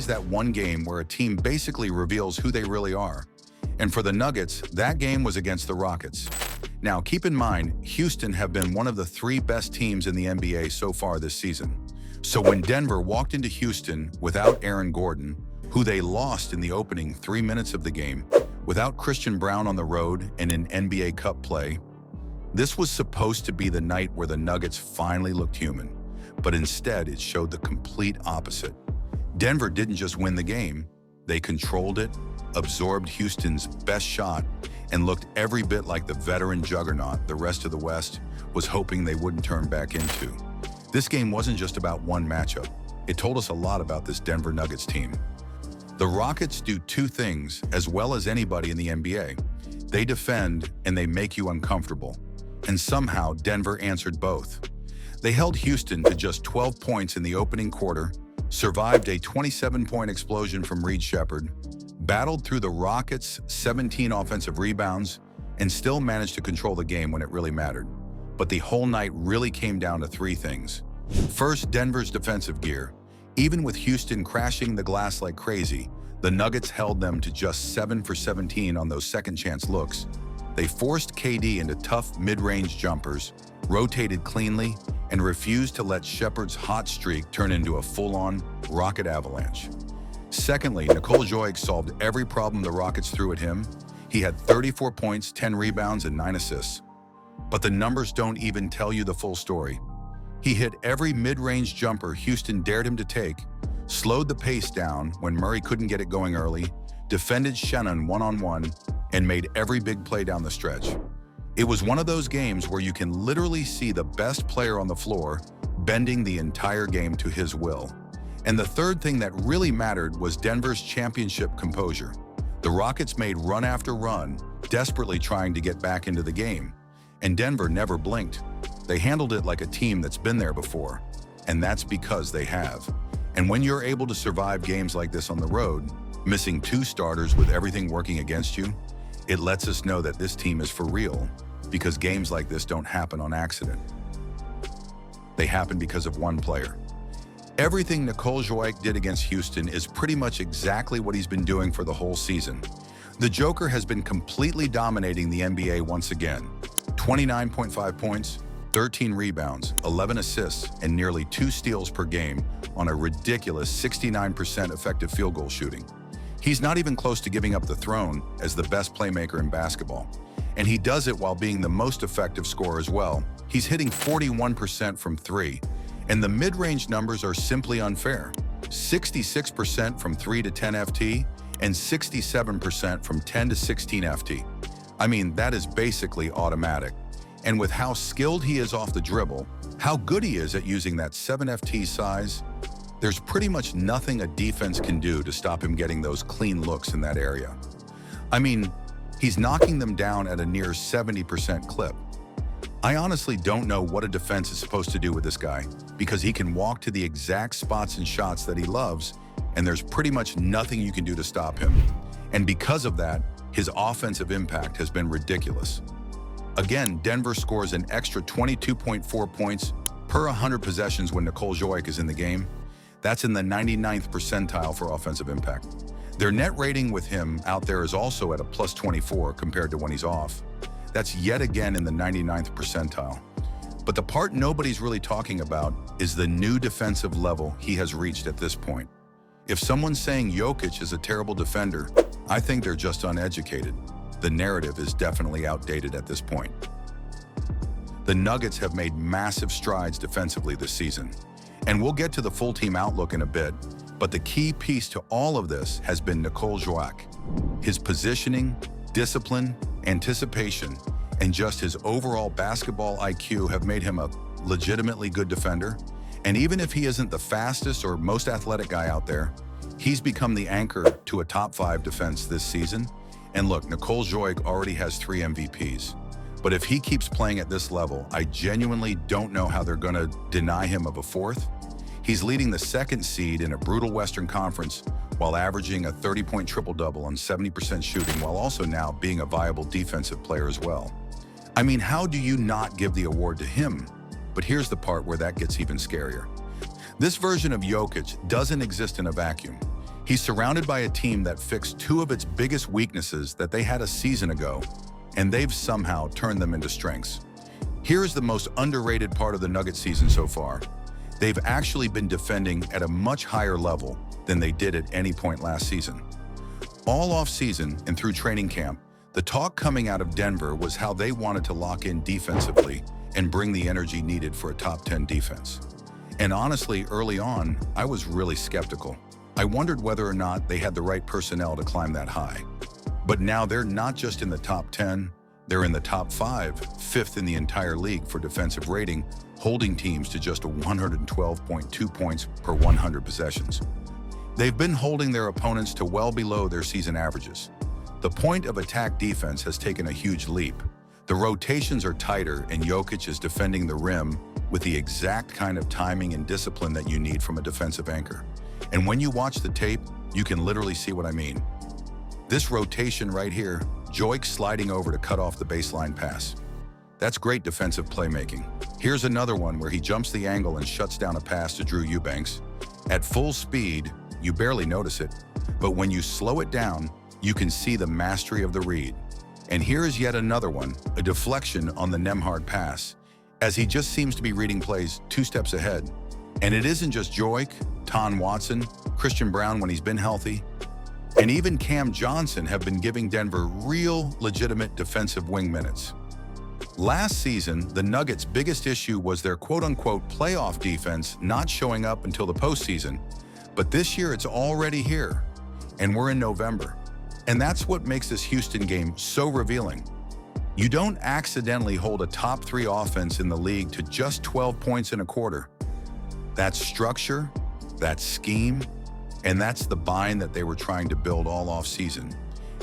that one game where a team basically reveals who they really are. And for the Nuggets, that game was against the Rockets. Now, keep in mind, Houston have been one of the 3 best teams in the NBA so far this season. So when Denver walked into Houston without Aaron Gordon, who they lost in the opening 3 minutes of the game, without Christian Brown on the road and in NBA Cup play, this was supposed to be the night where the Nuggets finally looked human. But instead, it showed the complete opposite. Denver didn't just win the game, they controlled it, absorbed Houston's best shot, and looked every bit like the veteran juggernaut the rest of the West was hoping they wouldn't turn back into. This game wasn't just about one matchup. It told us a lot about this Denver Nuggets team. The Rockets do 2 things as well as anybody in the NBA. They defend and they make you uncomfortable. And somehow Denver answered both. They held Houston to just 12 points in the opening quarter, survived a 27-point explosion from Reed Shepherd, battled through the Rockets' 17 offensive rebounds, and still managed to control the game when it really mattered. But the whole night really came down to 3 things. First, Denver's defensive gear. Even with Houston crashing the glass like crazy, the Nuggets held them to just 7 for 17 on those second-chance looks. They forced KD into tough mid-range jumpers, rotated cleanly, and refused to let Shepherd's hot streak turn into a full-on rocket avalanche. Secondly, Nikola Jokić solved every problem the Rockets threw at him. He had 34 points, 10 rebounds, and 9 assists. But the numbers don't even tell you the full story. He hit every mid-range jumper Houston dared him to take, slowed the pace down when Murray couldn't get it going early, defended Shannon one-on-one, and made every big play down the stretch. It was one of those games where you can literally see the best player on the floor bending the entire game to his will. And the third thing that really mattered was Denver's championship composure. The Rockets made run after run, desperately trying to get back into the game. And Denver never blinked. They handled it like a team that's been there before. And that's because they have. And when you're able to survive games like this on the road, missing 2 starters with everything working against you, it lets us know that this team is for real, because games like this don't happen on accident. They happen because of one player. Everything Nikola Jokić did against Houston is pretty much exactly what he's been doing for the whole season. The Joker has been completely dominating the NBA once again. 29.5 points, 13 rebounds, 11 assists, and nearly 2 steals per game on a ridiculous 69% effective field goal shooting. He's not even close to giving up the throne as the best playmaker in basketball. And he does it while being the most effective scorer as well. He's hitting 41% from 3. And the mid-range numbers are simply unfair. 66% from 3 to 10 FT and 67% from 10 to 16 FT. I mean, that is basically automatic. And with how skilled he is off the dribble, how good he is at using that 7 FT size, there's pretty much nothing a defense can do to stop him getting those clean looks in that area. I mean, he's knocking them down at a near 70% clip. I honestly don't know what a defense is supposed to do with this guy, because he can walk to the exact spots and shots that he loves, and there's pretty much nothing you can do to stop him. And because of that, his offensive impact has been ridiculous. Again, Denver scores an extra 22.4 points per 100 possessions when Nikola Jokić is in the game. That's in the 99th percentile for offensive impact. Their net rating with him out there is also at a plus 24 compared to when he's off. That's yet again in the 99th percentile. But the part nobody's really talking about is the new defensive level he has reached at this point. If someone's saying Jokić is a terrible defender, I think they're just uneducated. The narrative is definitely outdated at this point. The Nuggets have made massive strides defensively this season, and we'll get to the full team outlook in a bit, but the key piece to all of this has been Nikola Jokić. His positioning, discipline, anticipation, and just his overall basketball IQ have made him a legitimately good defender. And even if he isn't the fastest or most athletic guy out there, he's become the anchor to a top 5 defense this season. And look, Nikola Jokić already has 3 MVPs. But if he keeps playing at this level, I genuinely don't know how they're going to deny him of a 4th. He's leading the 2nd seed in a brutal Western Conference while averaging a 30-point triple-double on 70% shooting, while also now being a viable defensive player as well. I mean, how do you not give the award to him? But here's the part where that gets even scarier. This version of Jokić doesn't exist in a vacuum. He's surrounded by a team that fixed two of its biggest weaknesses that they had a season ago, and they've somehow turned them into strengths. Here is the most underrated part of the Nuggets season so far. They've actually been defending at a much higher level than they did at any point last season. All off-season and through training camp, the talk coming out of Denver was how they wanted to lock in defensively and bring the energy needed for a top 10 defense. And honestly, early on, I was really skeptical. I wondered whether or not they had the right personnel to climb that high. But now they're not just in the top 10, they're in the top 5, fifth in the entire league for defensive rating, holding teams to just 112.2 points per 100 possessions. They've been holding their opponents to well below their season averages. The point of attack defense has taken a huge leap. The rotations are tighter and Jokić is defending the rim with the exact kind of timing and discipline that you need from a defensive anchor. And when you watch the tape, you can literally see what I mean. This rotation right here, Jokić sliding over to cut off the baseline pass. That's great defensive playmaking. Here's another one where he jumps the angle and shuts down a pass to Drew Eubanks. At full speed, you barely notice it, but when you slow it down, you can see the mastery of the read. And here is yet another one, a deflection on the Nembhard pass, as he just seems to be reading plays 2 steps ahead. And it isn't just Jokić, Ton Watson, Christian Braun when he's been healthy, and even Cam Johnson have been giving Denver real, legitimate defensive wing minutes. Last season, the Nuggets' biggest issue was their quote-unquote playoff defense not showing up until the postseason. But this year, it's already here, and we're in November. And that's what makes this Houston game so revealing. You don't accidentally hold a top 3 offense in the league to just 12 points in a quarter. That's structure, that's scheme, and that's the bind that they were trying to build all off-season.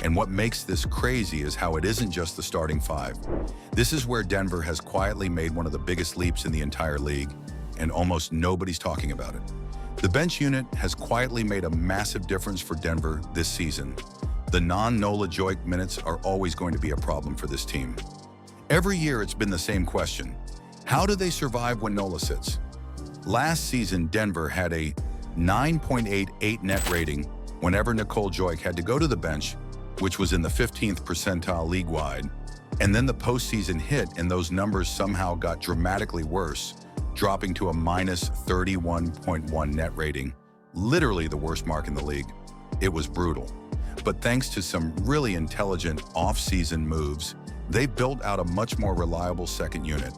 And what makes this crazy is how it isn't just the starting 5. This is where Denver has quietly made one of the biggest leaps in the entire league, and almost nobody's talking about it. The bench unit has quietly made a massive difference for Denver this season. The non-Nikola Jokić minutes are always going to be a problem for this team. Every year it's been the same question. How do they survive when Nola sits? Last season, Denver had a 9.88 net rating whenever Nikola Jokić had to go to the bench, which was in the 15th percentile league-wide. And then the postseason hit and those numbers somehow got dramatically worse, dropping to a minus 31.1 net rating, literally the worst mark in the league. It was brutal. But thanks to some really intelligent off-season moves, they've built out a much more reliable second unit.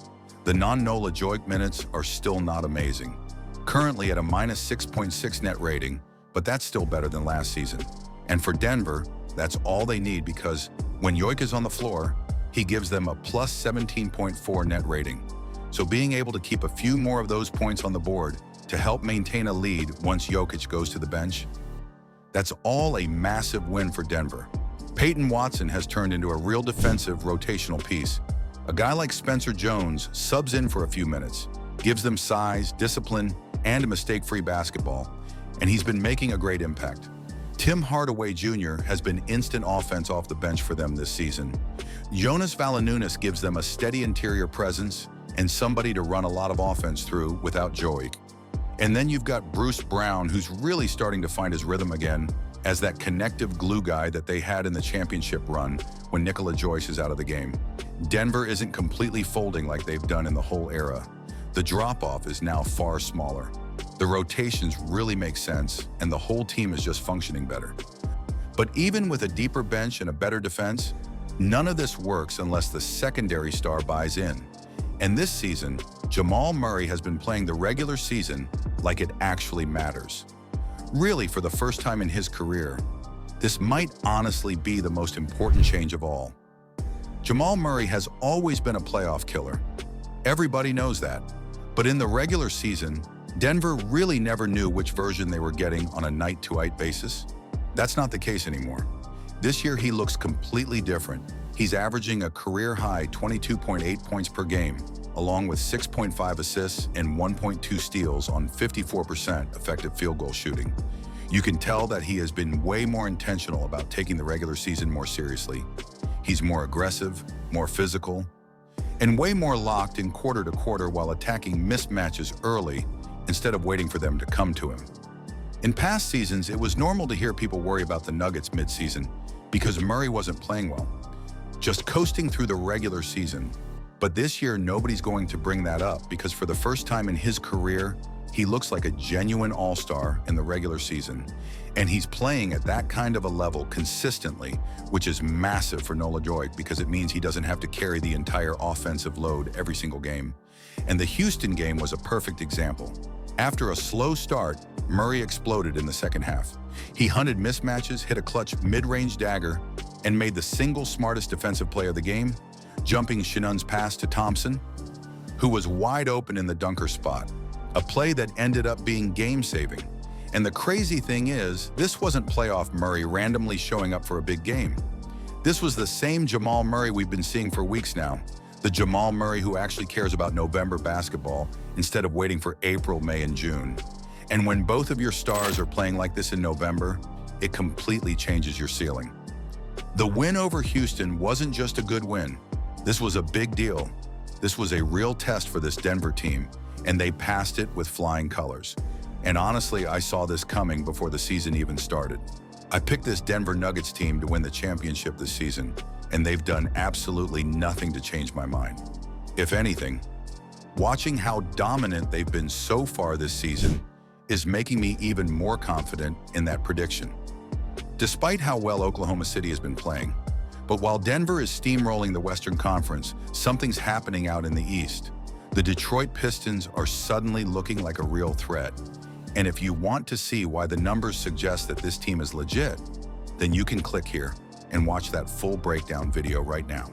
The non-Nikola Jokić minutes are still not amazing, currently at a minus 6.6 net rating, but that's still better than last season. And for Denver, that's all they need because when Jokić is on the floor, he gives them a plus 17.4 net rating. So being able to keep a few more of those points on the board to help maintain a lead once Jokić goes to the bench, that's all a massive win for Denver. Peyton Watson has turned into a real defensive rotational piece. A guy like Spencer Jones subs in for a few minutes, gives them size, discipline, and a mistake-free basketball, and he's been making a great impact. Tim Hardaway Jr. has been instant offense off the bench for them this season. Jonas Valanciunas gives them a steady interior presence and somebody to run a lot of offense through without Jokić. And then you've got Bruce Brown, who's really starting to find his rhythm again as that connective glue guy that they had in the championship run when Nikola Jokić is out of the game. Denver isn't completely folding like they've done in the whole era. The drop-off is now far smaller. The rotations really make sense, and the whole team is just functioning better. But even with a deeper bench and a better defense, none of this works unless the secondary star buys in. And this season, Jamal Murray has been playing the regular season like it actually matters. Really, for the first time in his career, this might honestly be the most important change of all. Jamal Murray has always been a playoff killer. Everybody knows that. But in the regular season, Denver really never knew which version they were getting on a night-to-night basis. That's not the case anymore. This year, he looks completely different. He's averaging a career-high 22.8 points per game, along with 6.5 assists and 1.2 steals on 54% effective field goal shooting. You can tell that he has been way more intentional about taking the regular season more seriously. He's more aggressive, more physical, and way more locked in quarter to quarter while attacking mismatches early instead of waiting for them to come to him. In past seasons, it was normal to hear people worry about the Nuggets mid-season because Murray wasn't playing well, just coasting through the regular season. But this year, nobody's going to bring that up because for the first time in his career, he looks like a genuine all-star in the regular season, and he's playing at that kind of a level consistently, which is massive for Nikola Jokić because it means he doesn't have to carry the entire offensive load every single game. And the Houston game was a perfect example. After a slow start, Murray exploded in the second half. He hunted mismatches, hit a clutch mid-range dagger, and made the single smartest defensive play of the game, jumping Shanun's pass to Thompson, who was wide open in the dunker spot, a play that ended up being game-saving. And the crazy thing is, this wasn't playoff Murray randomly showing up for a big game. This was the same Jamal Murray we've been seeing for weeks now, the Jamal Murray who actually cares about November basketball instead of waiting for April, May, and June. And when both of your stars are playing like this in November, it completely changes your ceiling. The win over Houston wasn't just a good win. This was a big deal. This was a real test for this Denver team, and they passed it with flying colors. And honestly, I saw this coming before the season even started. I picked this Denver Nuggets team to win the championship this season, and they've done absolutely nothing to change my mind. If anything, watching how dominant they've been so far this season is making me even more confident in that prediction. Despite how well Oklahoma City has been playing, but while Denver is steamrolling the Western Conference, something's happening out in the East. The Detroit Pistons are suddenly looking like a real threat. And if you want to see why the numbers suggest that this team is legit, then you can click here and watch that full breakdown video right now.